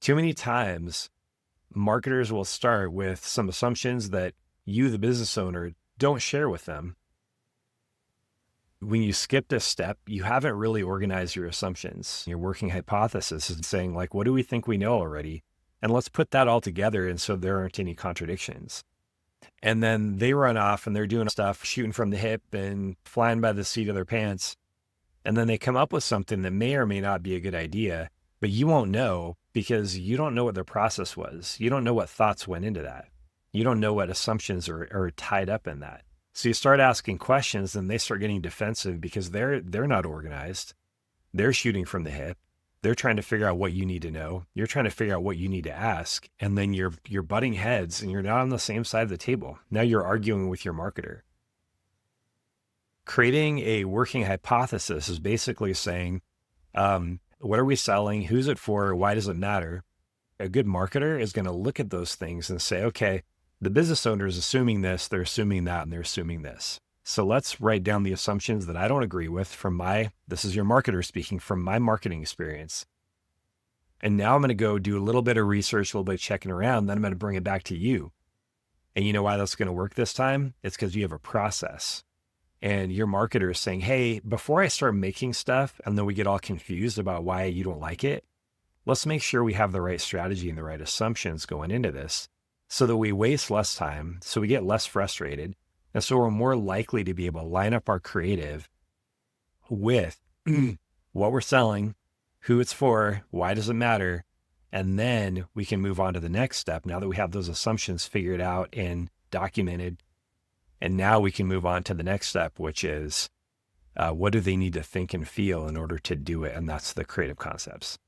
Too many times, marketers will start with some assumptions that you, the business owner, don't share with them. When you skip this step, you haven't really organized your assumptions. Your working hypothesis is saying, like, what do we think we know already? And let's put that all together. And so there aren't any contradictions. And then they run off and they're doing stuff, shooting from the hip and flying by the seat of their pants. And then they come up with something that may or may not be a good idea, but you won't know because you don't know what their process was. You don't know what thoughts went into that. You don't know what assumptions are tied up in that. So you start asking questions and they start getting defensive because they're not organized. They're shooting from the hip. They're trying to figure out what you need to know. You're trying to figure out what you need to ask. And then you're butting heads and you're not on the same side of the table. Now you're arguing with your marketer. Creating a working hypothesis is basically saying, what are we selling? Who's it for? Why does it matter? A good marketer is going to look at those things and say, okay, the business owner is assuming this, they're assuming that, and they're assuming this. So let's write down the assumptions that I don't agree with from this is your marketer speaking, from my marketing experience. And now I'm going to go do a little bit of research, a little bit of checking around, then I'm going to bring it back to you. And you know why that's going to work this time? It's because you have a process. And your marketer is saying, hey, before I start making stuff and then we get all confused about why you don't like it, let's make sure we have the right strategy and the right assumptions going into this so that we waste less time, so we get less frustrated, and so we're more likely to be able to line up our creative with what we're selling, who it's for, why does it matter, and then we can move on to the next step now that we have those assumptions figured out and documented. And now we can move on to the next step, which is what do they need to think and feel in order to do it? And that's the creative concepts.